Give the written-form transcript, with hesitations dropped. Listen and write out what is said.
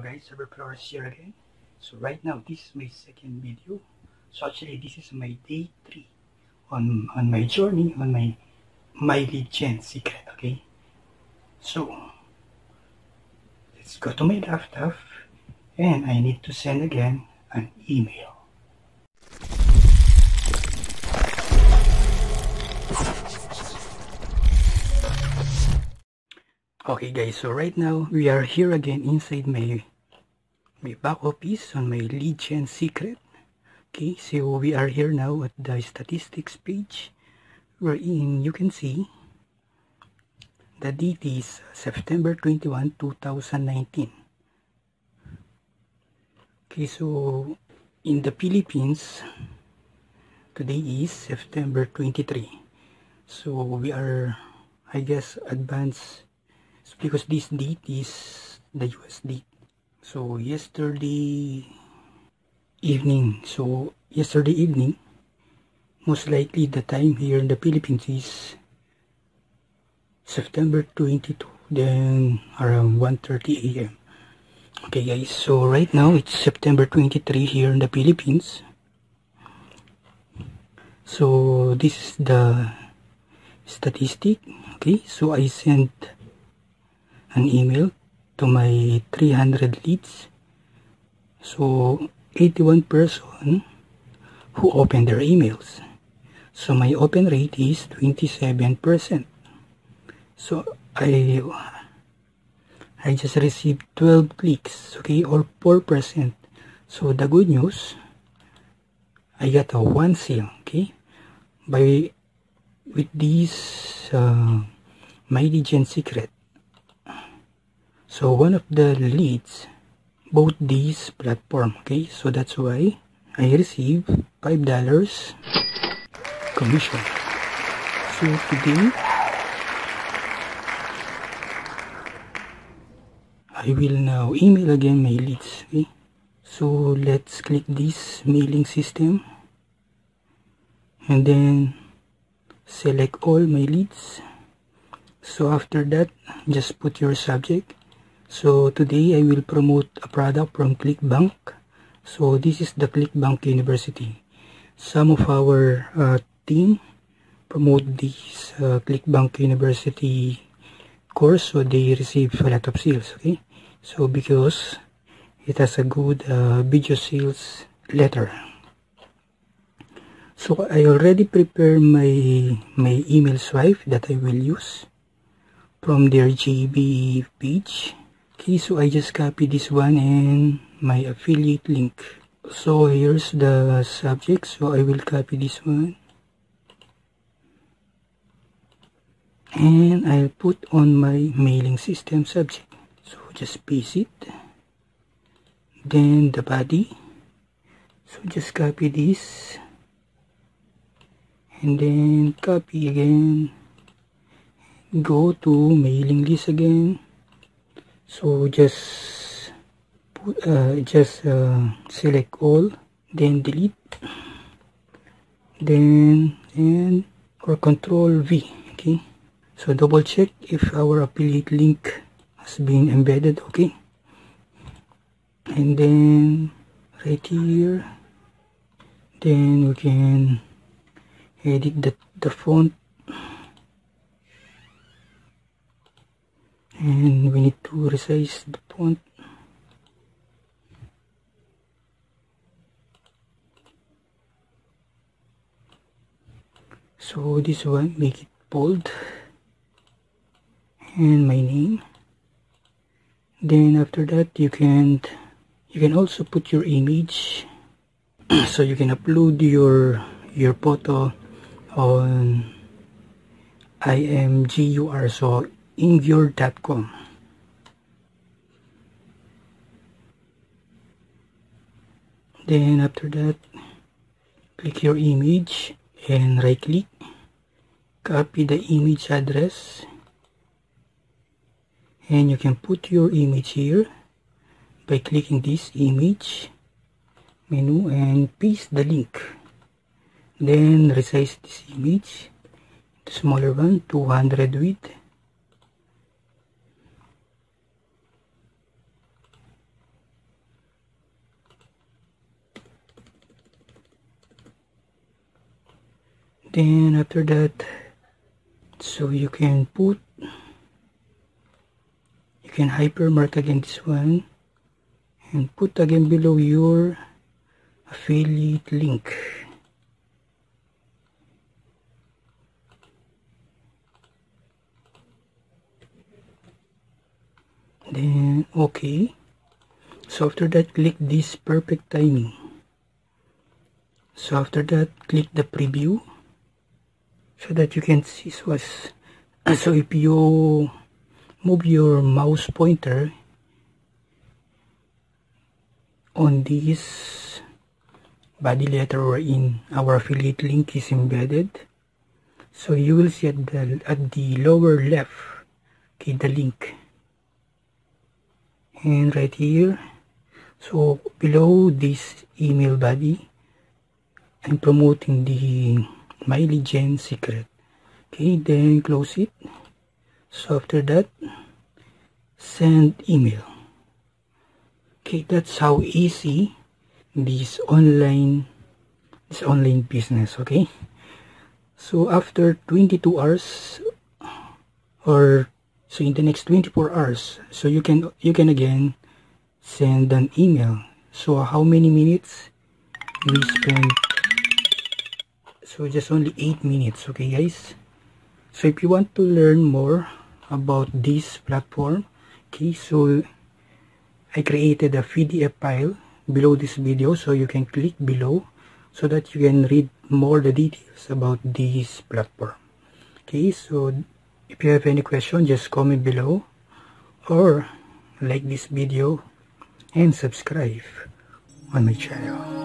Hello guys, Server Flores here again. So right now, this is my second video. So actually, this is my day 3 on my journey on my lead gen secret. Okay, so let's go to my laptop, and I need to send again an email. Okay guys, so right now we are here again inside my back office on my lead gen secret. Okay, so we are here now at the statistics page, wherein you can see the date is September 21, 2019. Okay, so in the Philippines, today is September 23. So we are, I guess, advanced because this date is the US date. So yesterday evening, most likely the time here in the Philippines is September 22, then around 1:30 a.m. Okay guys, so right now it's September 23 here in the Philippines. So this is the statistic. Okay, so I sent an email to my 300 leads. So 81 person who opened their emails. So my open rate is 27%. So I just received 12 clicks, okay, or 4%. So the good news, I got a 1 sale, okay, with this my lead gen secret. So one of the leads bought this platform, okay, so that's why I received $5 commission. So today I will now email again my leads. Okay, so let's click this mailing system and then select all my leads. So after that, just put your subject. So today I will promote a product from ClickBank. So this is the ClickBank University. Some of our team promote this ClickBank University course, so they receive a lot of sales. Okay, so because it has a good video sales letter. So I already prepared my email swipe that I will use from their JB page. Okay, so I just copy this one and my affiliate link. So here's the subject, so I will copy this one and I'll put on my mailing system subject. So just paste it, then the body, so just copy this and then copy again, go to mailing list again. So just put, select all, then delete, then or Control V. Okay, so double check if our affiliate link has been embedded. Okay, and then right here, then we can edit the font, and we need to resize the font. So this one, make it bold, and my name. Then after that, you can also put your image. So you can upload your photo on IMGUR, so imgur.com. Then after that, click your image and right click, copy the image address, and you can put your image here by clicking this image menu and paste the link. Then resize this image to smaller one, 200 width, then after that, so you can hypermark again this one and put again below your affiliate link. Then okay, so after that, click this perfect timing. So after that, click the preview so that you can see what's so if you move your mouse pointer on this body letter wherein our affiliate link is embedded, so you will see at the lower left, okay, the link, and right here, so below this email body, I'm promoting the MileyGen secret. Okay, then close it. So after that, send email. Okay, that's how easy this online business. Okay, so after 22 hours, or so in the next 24 hours, so you can again send an email. So how many minutes we spend? So just only 8 minutes. Okay guys, so if you want to learn more about this platform, okay, so I created a PDF file below this video, so you can click below so that you can read more the details about this platform. Okay, so if you have any question, just comment below or like this video and subscribe on my channel.